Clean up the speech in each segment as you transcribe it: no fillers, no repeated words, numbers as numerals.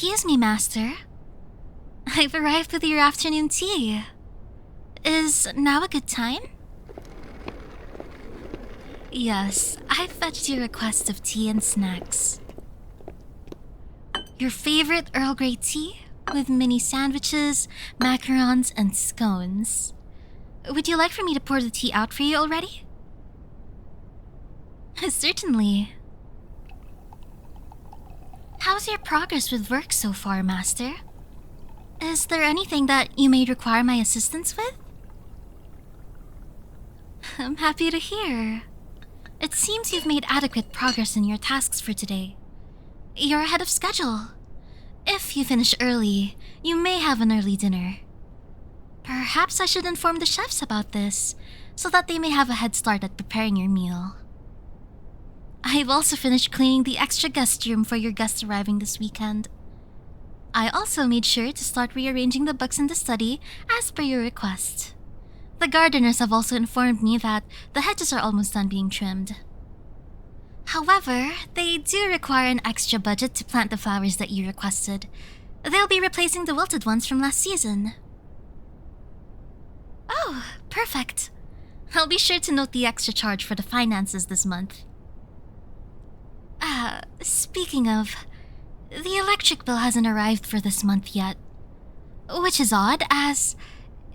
Excuse me, Master. I've arrived with your afternoon tea. Is now a good time? Yes, I've fetched your request of tea and snacks. Your favorite Earl Grey tea with mini sandwiches, macarons, and scones. Would you like for me to pour the tea out for you already? Certainly. How's your progress with work so far, Master? Is there anything that you may require my assistance with? I'm happy to hear. It seems you've made adequate progress in your tasks for today. You're ahead of schedule. If you finish early, you may have an early dinner. Perhaps I should inform the chefs about this, so that they may have a head start at preparing your meal. I've also finished cleaning the extra guest room for your guests arriving this weekend. I also made sure to start rearranging the books in the study as per your request. The gardeners have also informed me that the hedges are almost done being trimmed. However, they do require an extra budget to plant the flowers that you requested. They'll be replacing the wilted ones from last season. Oh, perfect. I'll be sure to note the extra charge for the finances this month. Speaking of, the electric bill hasn't arrived for this month yet. Which is odd, as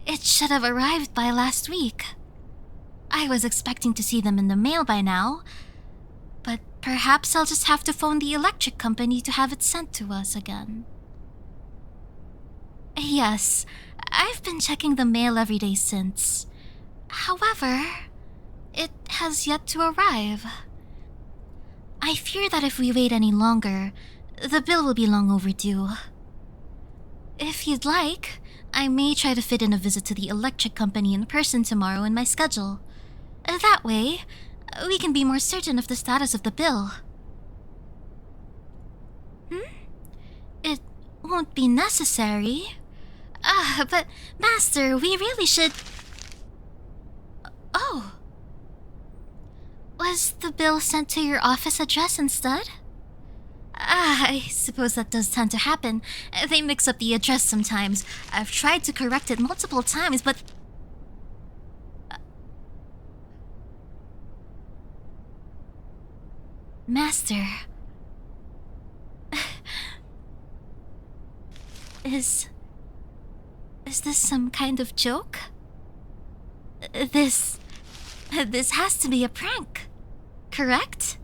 it should have arrived by last week. I was expecting to see them in the mail by now, but perhaps I'll just have to phone the electric company to have it sent to us again. Yes, I've been checking the mail every day since. However, it has yet to arrive. I fear that if we wait any longer, the bill will be long overdue. If you'd like, I may try to fit in a visit to the electric company in person tomorrow in my schedule. That way, we can be more certain of the status of the bill. It won't be necessary. But Master, we really should... Oh. Was the bill sent to your office address instead? I suppose that does tend to happen. They mix up the address sometimes. I've tried to correct it multiple times, but... Master... Is this some kind of joke? This has to be a prank, correct?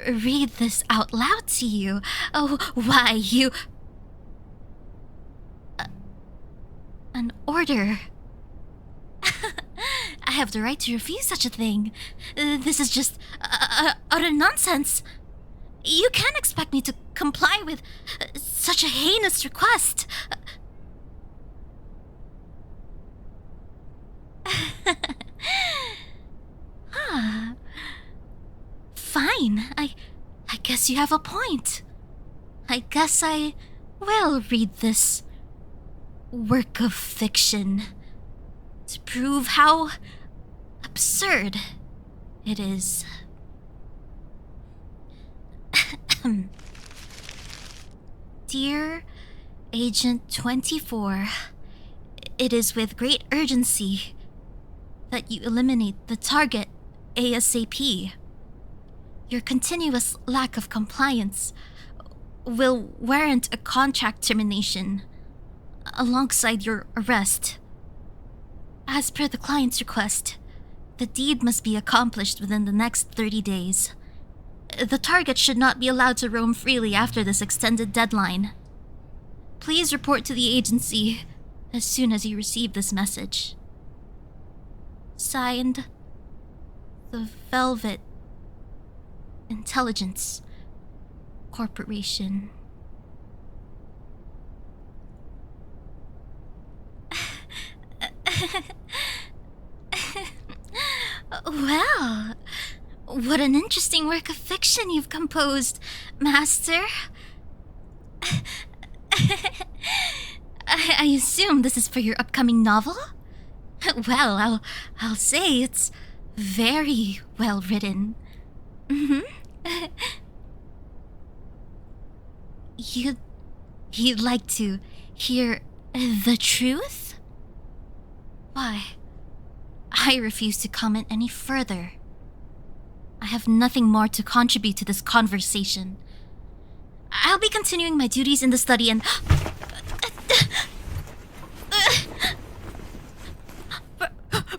Read this out loud to you. Oh, why, you... an order. I have the right to refuse such a thing. This is just utter nonsense. You can't expect me to comply with such a heinous request. Fine, I guess you have a point. I guess I will read this work of fiction to prove how absurd it is. Dear Agent 24, it is with great urgency that you eliminate the target ASAP. Your continuous lack of compliance will warrant a contract termination alongside your arrest. As per the client's request, the deed must be accomplished within the next 30 days. The target should not be allowed to roam freely after this extended deadline. Please report to the agency as soon as you receive this message. Signed, the Velvet Intelligence Corporation. Well, what an interesting work of fiction you've composed, Master. I assume this is for your upcoming novel? Well, I'll say it's very well written. You'd like to hear the truth? Why? I refuse to comment any further. I have nothing more to contribute to this conversation. I'll be continuing my duties in the study and...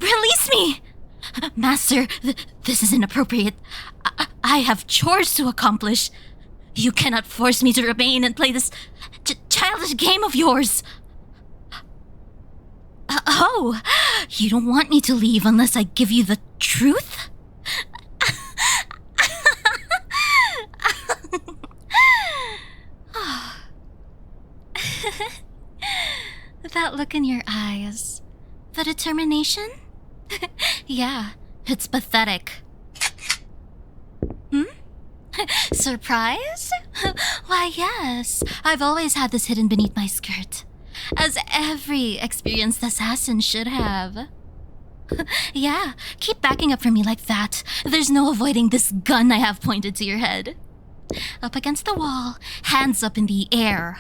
Release me! Master, this is inappropriate. I have chores to accomplish. You cannot force me to remain and play this childish game of yours. Oh, you don't want me to leave unless I give you the truth? That look in your eyes. The determination? Yeah, it's pathetic. Surprise? Why, yes. I've always had this hidden beneath my skirt. As every experienced assassin should have. Yeah, keep backing up for me like that. There's no avoiding this gun I have pointed to your head. Up against the wall, hands up in the air.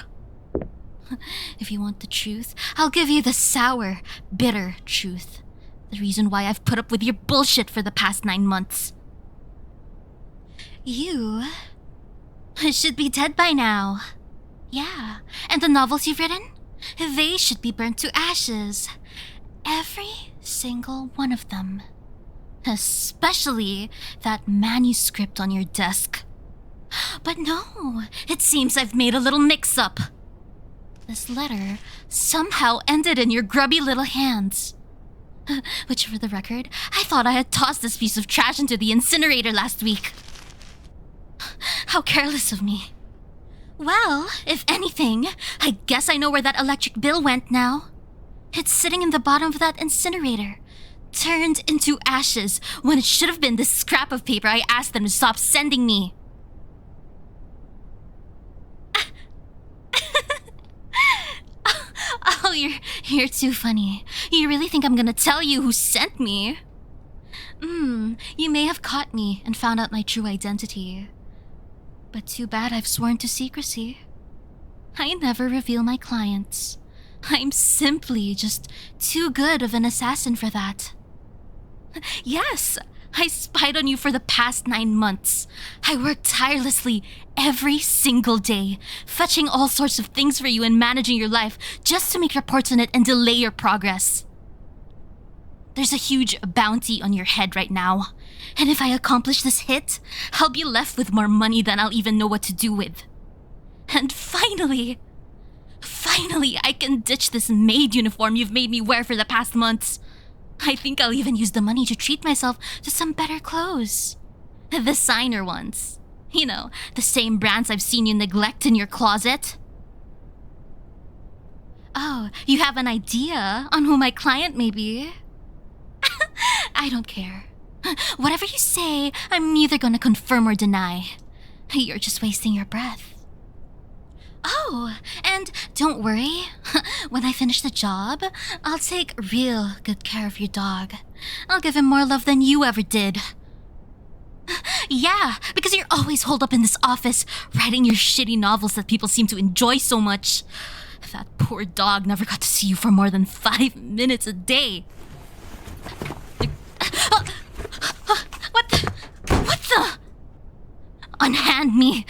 If you want the truth, I'll give you the sour, bitter truth. The reason why I've put up with your bullshit for the past 9 months. You should be dead by now. Yeah, and the novels you've written? They should be burnt to ashes. Every single one of them. Especially that manuscript on your desk. But no, it seems I've made a little mix-up. This letter somehow ended in your grubby little hands. Which, for the record, I thought I had tossed this piece of trash into the incinerator last week. How careless of me. Well, if anything, I guess I know where that electric bill went now. It's sitting in the bottom of that incinerator, turned into ashes when it should have been this scrap of paper I asked them to stop sending me. Oh, you're too funny. You really think I'm gonna tell you who sent me? You may have caught me and found out my true identity. But too bad I've sworn to secrecy. I never reveal my clients. I'm simply just too good of an assassin for that. Yes, I spied on you for the past 9 months. I worked tirelessly every single day, fetching all sorts of things for you and managing your life just to make reports on it and delay your progress. There's a huge bounty on your head right now. And if I accomplish this hit, I'll be left with more money than I'll even know what to do with. And finally, I can ditch this maid uniform you've made me wear for the past months. I think I'll even use the money to treat myself to some better clothes. The designer ones. You know, the same brands I've seen you neglect in your closet. Oh, you have an idea on who my client may be? I don't care. Whatever you say, I'm neither gonna confirm or deny. You're just wasting your breath. Oh, and don't worry. When I finish the job, I'll take real good care of your dog. I'll give him more love than you ever did. Yeah, because you're always holed up in this office, writing your shitty novels that people seem to enjoy so much. That poor dog never got to see you for more than 5 minutes a day. What the? Unhand me.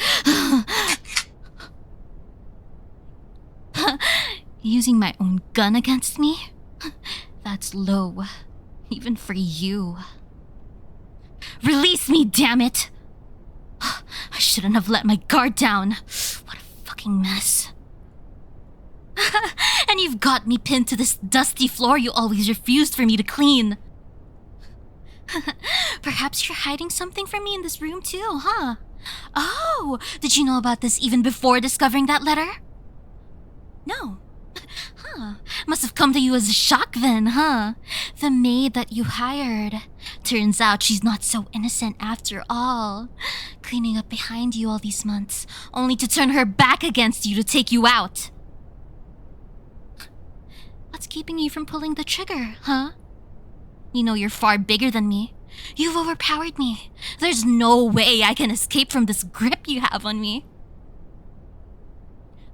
Using my own gun against me? That's low, even for you. Release me, damn it! I shouldn't have let my guard down. What a fucking mess. And you've got me pinned to this dusty floor you always refused for me to clean. Perhaps you're hiding something from me in this room too, huh? Oh, did you know about this even before discovering that letter? No. Huh. Must have come to you as a shock then, huh? The maid that you hired. Turns out she's not so innocent after all. Cleaning up behind you all these months, only to turn her back against you to take you out. What's keeping you from pulling the trigger, huh? You know you're far bigger than me. You've overpowered me. There's no way I can escape from this grip you have on me.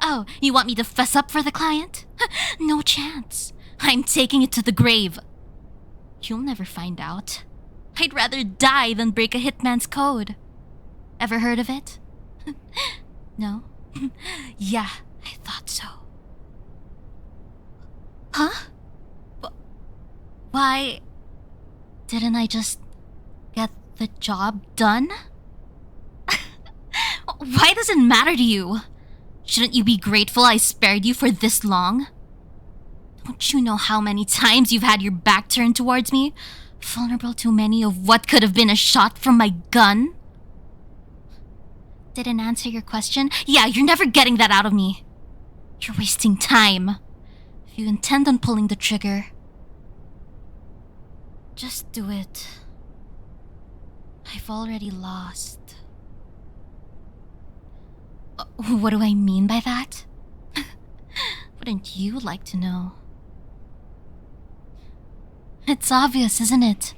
Oh, you want me to fess up for the client? No chance. I'm taking it to the grave. You'll never find out. I'd rather die than break a hitman's code. Ever heard of it? No? Yeah, I thought so. Huh? Why didn't I just get the job done? Why does it matter to you? Shouldn't you be grateful I spared you for this long? Don't you know how many times you've had your back turned towards me, vulnerable to many of what could have been a shot from my gun? Didn't answer your question? Yeah, you're never getting that out of me. You're wasting time. If you intend on pulling the trigger, just do it. I've already lost. What do I mean by that? Wouldn't you like to know? It's obvious, isn't it?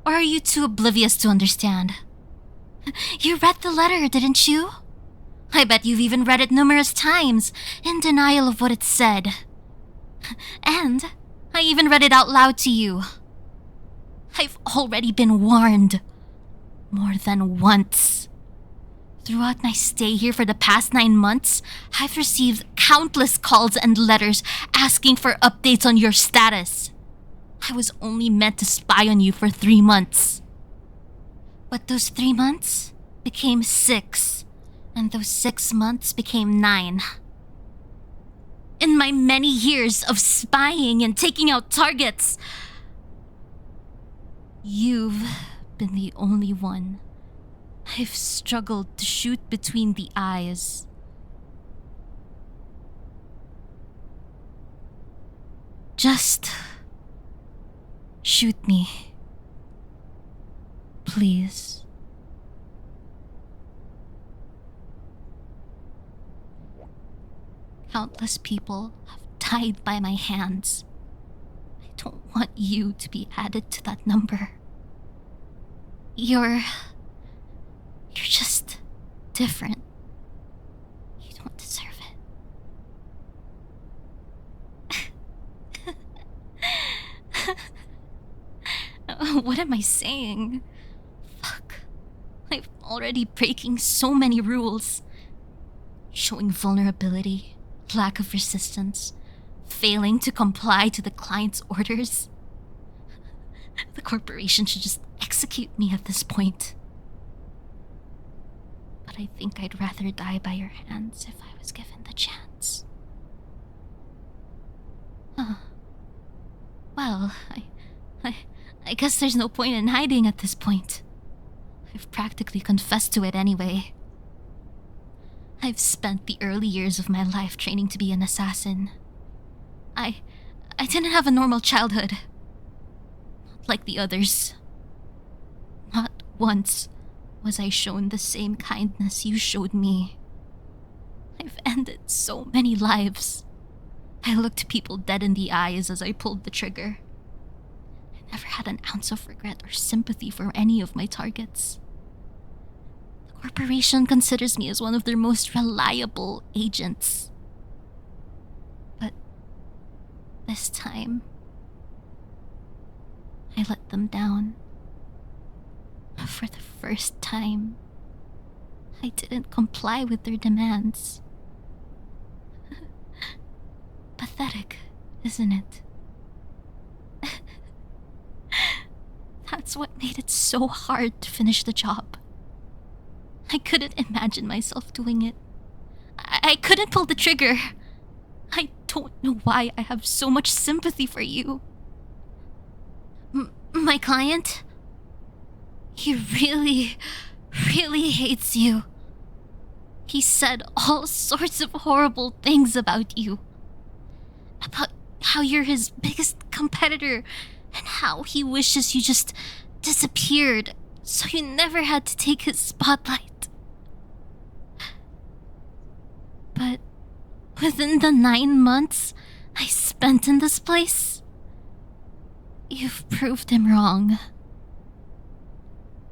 Or are you too oblivious to understand? You read the letter, didn't you? I bet you've even read it numerous times, in denial of what it said. And I even read it out loud to you. I've already been warned. More than once. Throughout my stay here for the past 9 months, I've received countless calls and letters asking for updates on your status. I was only meant to spy on you for 3 months. But those 3 months became 6, and those 6 months became 9. In my many years of spying and taking out targets, you've been the only one I've struggled to shoot between the eyes. Just shoot me. Please. Countless people have died by my hands. I don't want you to be added to that number. You're just different. You don't deserve it. What am I saying? Fuck. I'm already breaking so many rules. Showing vulnerability, lack of resistance, failing to comply to the client's orders. The corporation should just execute me at this point. But I think I'd rather die by your hands if I was given the chance. Well, I guess there's no point in hiding at this point. I've practically confessed to it anyway. I've spent the early years of my life training to be an assassin. I didn't have a normal childhood. Not like the others. Not once was I shown the same kindness you showed me. I've ended so many lives. I looked people dead in the eyes as I pulled the trigger. I never had an ounce of regret or sympathy for any of my targets. The corporation considers me as one of their most reliable agents. But this time, I let them down. For the first time, I didn't comply with their demands. Pathetic, isn't it? That's what made it so hard to finish the job. I couldn't imagine myself doing it. I couldn't pull the trigger. I don't know why I have so much sympathy for you. My client? He really hates you. He said all sorts of horrible things about you. About how you're his biggest competitor and how he wishes you just disappeared so you never had to take his spotlight. But within the 9 months I spent in this place, you've proved him wrong.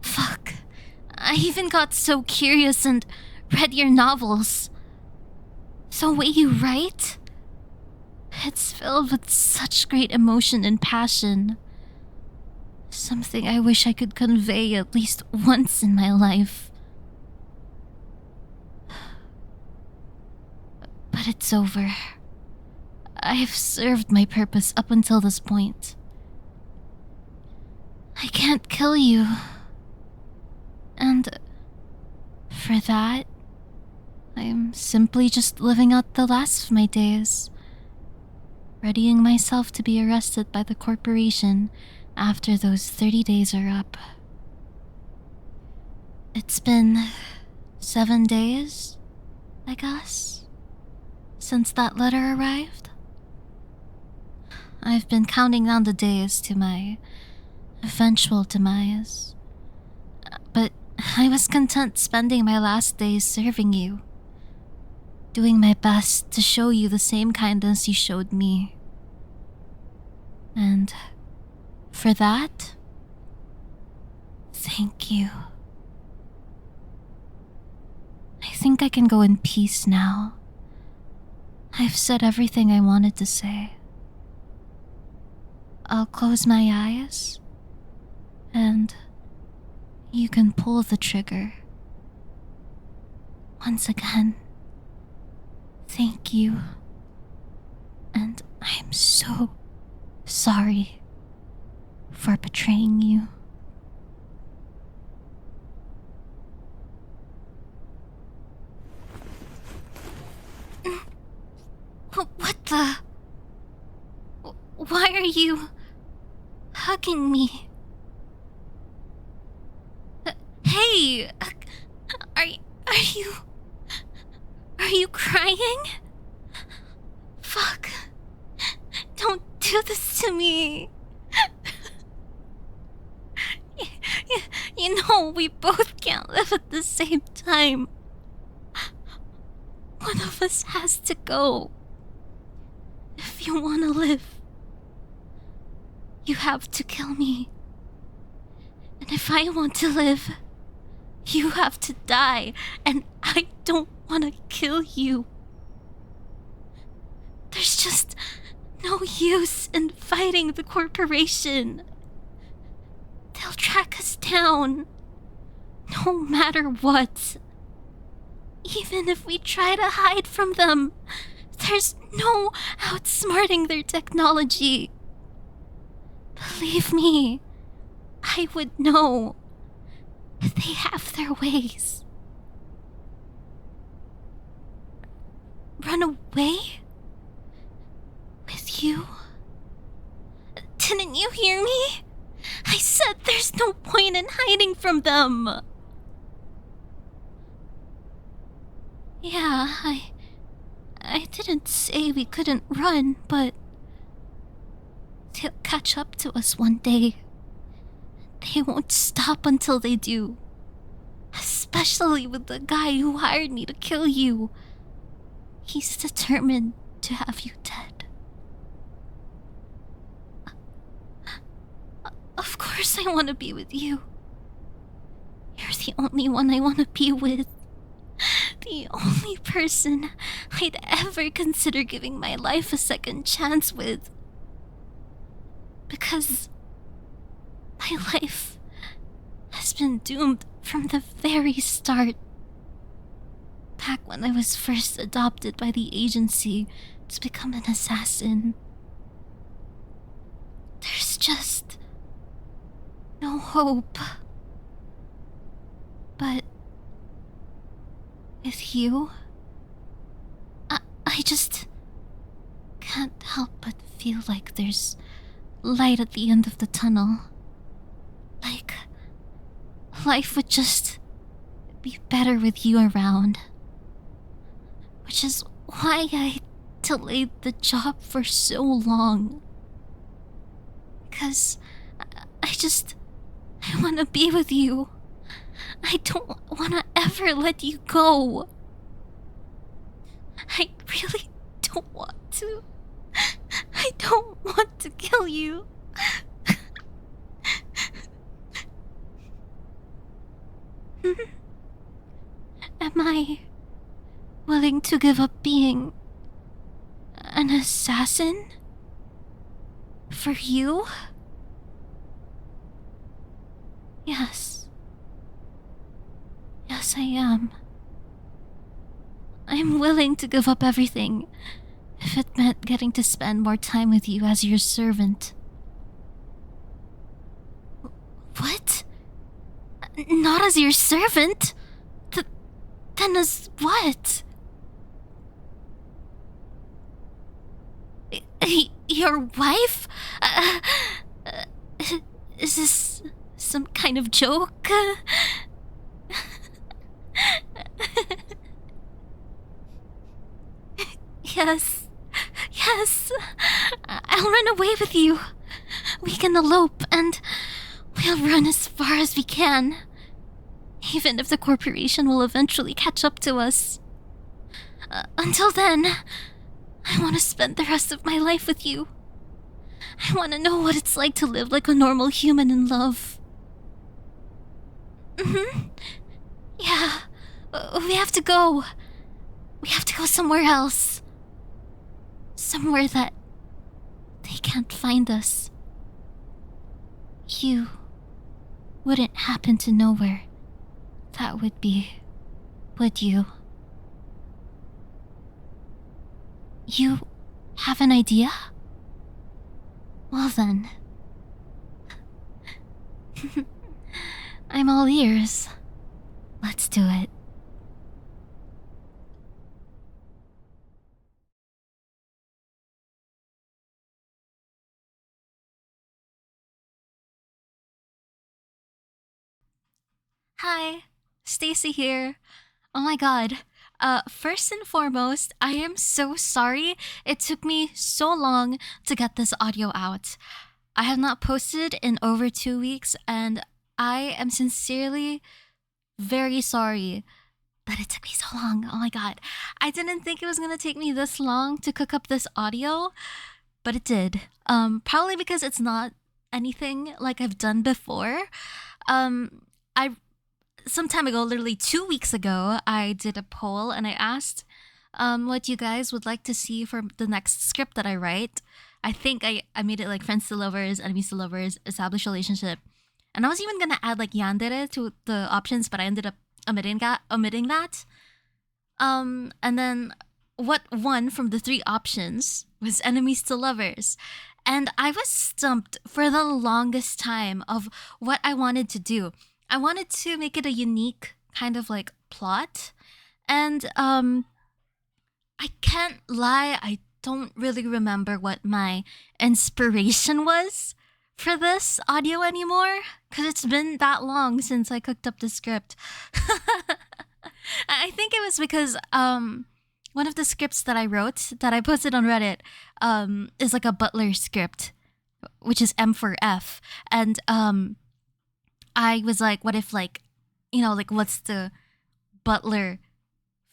Fuck. I even got so curious and read your novels. The way you write, it's filled with such great emotion and passion. Something I wish I could convey at least once in my life. But it's over. I've served my purpose up until this point. I can't kill you. And for that, I'm simply just living out the last of my days, readying myself to be arrested by the corporation after those 30 days are up. It's been 7 days, I guess, since that letter arrived. I've been counting down the days to my eventual demise, but I was content spending my last days serving you, doing my best to show you the same kindness you showed me. And for that, thank you. I think I can go in peace now. I've said everything I wanted to say. I'll close my eyes, and you can pull the trigger. Once again, thank you. And I'm so sorry for betraying you. What the? Why are you hugging me? Hey, are you crying? Fuck. Don't do this to me. You know we both can't live at the same time. One of us has to go. If you want to live, you have to kill me. And if I want to live, you have to die. And I don't want to kill you. There's just no use in fighting the corporation. They'll track us down, no matter what. Even if we try to hide from them, there's no outsmarting their technology. Believe me, I would know. They have their ways. Run away? With you? Didn't you hear me? I said there's no point in hiding from them. Yeah, I didn't say we couldn't run, but they'll catch up to us one day. They won't stop until they do. Especially with the guy who hired me to kill you. He's determined to have you dead. Of course I want to be with you. You're the only one I want to be with. The only person I'd ever consider giving my life a second chance with. Because my life has been doomed from the very start. Back when I was first adopted by the agency to become an assassin. There's just no hope. But with you, I just can't help but feel like there's light at the end of the tunnel. Like life would just be better with you around. Which is why I delayed the job for so long. Because I want to be with you. I don't want to ever let you go. I really don't want to. I don't want to kill you. Am I willing to give up being an assassin? For you? Yes. Yes, I am. I'm willing to give up everything if it meant getting to spend more time with you as your servant. What? Not as your servant? Then as what? Your wife? Is this some kind of joke? Yes. Yes. I'll run away with you. We can elope and we'll run as far as we can. Even if the corporation will eventually catch up to us. Until then, I want to spend the rest of my life with you. I want to know what it's like to live like a normal human in love. Yeah. We have to go. We have to go somewhere else. Somewhere that they can't find us. You wouldn't happen to know where that would be, would you? You have an idea? Well then. I'm all ears. Let's do it. Hi, Stacy here. Oh my god. First and foremost, I am so sorry it took me so long to get this audio out. I have not posted in over 2 weeks, and I am sincerely very sorry that it took me so long. Oh my god. I didn't think it was gonna take me this long to cook up this audio, but it did. Probably because it's not anything like I've done before. I some time ago, literally 2 weeks ago, I did a poll and I asked what you guys would like to see for the next script that I write. I think I made it like friends to lovers, enemies to lovers, established relationship. And I was even gonna add like yandere to the options, but I ended up omitting that. And then what won from the 3 options was enemies to lovers. And I was stumped for the longest time of what I wanted to do. I wanted to make it a unique kind of like plot. And I can't lie, I don't really remember what my inspiration was for this audio anymore, because it's been that long since I cooked up the script. I think it was because one of the scripts that I wrote that I posted on Reddit is like a butler script, which is M4F. And I was like, what if like, like what's the butler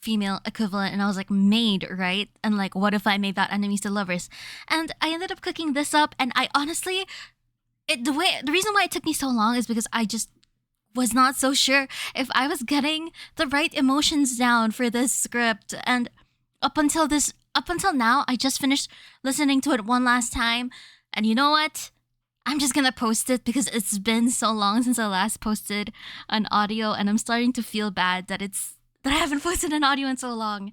female equivalent? And I was like, maid, right? And like, what if I made that enemies to lovers? And I ended up cooking this up, and I honestly, the reason why it took me so long is because I just was not so sure if I was getting the right emotions down for this script. And up until now, I just finished listening to it one last time, and you know what? I'm just gonna post it because it's been so long since I last posted an audio, and I'm starting to feel bad that I haven't posted an audio in so long.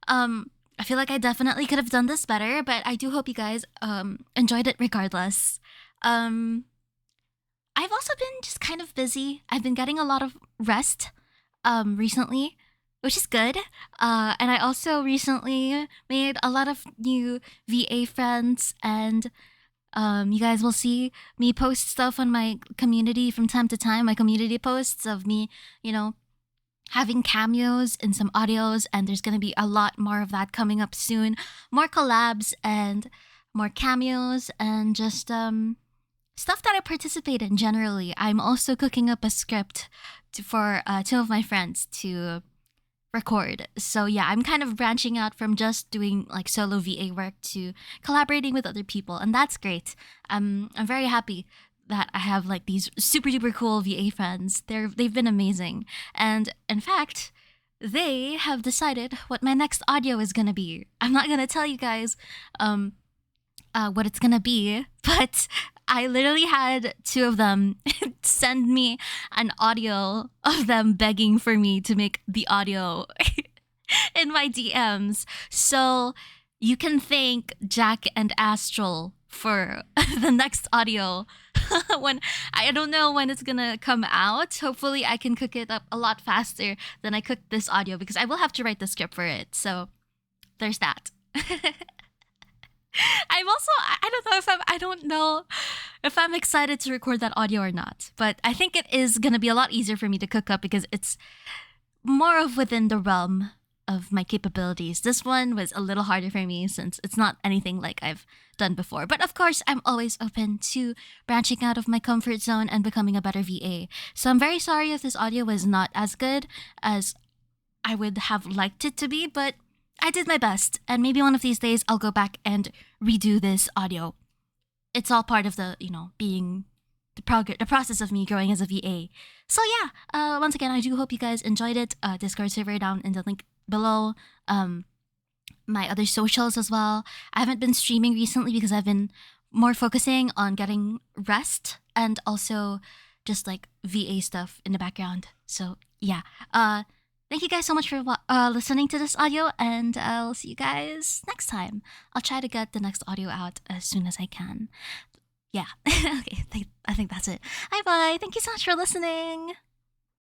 I feel like I definitely could have done this better, but I do hope you guys enjoyed it regardless. I've also been just kind of busy. I've been getting a lot of rest recently, which is good. And I also recently made a lot of new VA friends, and you guys will see me post stuff on my community from time to time, my community posts of me, having cameos in some audios, and there's going to be a lot more of that coming up soon. More collabs and more cameos and just stuff that I participate in generally. I'm also cooking up a script for 2 of my friends to record. So yeah, I'm kind of branching out from just doing like solo VA work to collaborating with other people, and that's great. I'm very happy that I have like these super duper cool VA friends. They've been amazing. And in fact, they have decided what my next audio is gonna be. I'm not gonna tell you guys what it's gonna be, but I literally had two of them send me an audio of them begging for me to make the audio in my DMs. So you can thank Jack and Astral for the next audio. When I don't know when it's gonna come out. Hopefully I can cook it up a lot faster than I cooked this audio, because I will have to write the script for it. So there's that. I'm also, I don't know if I'm excited to record that audio or not, but I think it is gonna be a lot easier for me to cook up because it's more of within the realm of my capabilities. This one was a little harder for me since it's not anything like I've done before. But of course, I'm always open to branching out of my comfort zone and becoming a better VA. So I'm very sorry if this audio was not as good as I would have liked it to be, but I did my best. And maybe one of these days I'll go back and redo this audio. It's all part of the, being the process of me growing as a VA. So yeah, once again, I do hope you guys enjoyed it. Discord server down in the link below. My other socials as well. I haven't been streaming recently because I've been more focusing on getting rest and also just like VA stuff in the background. So yeah, thank you guys so much for listening to this audio, and I'll see you guys next time. I'll try to get the next audio out as soon as I can. Yeah. Okay, I think that's it. Bye bye. Thank you so much for listening.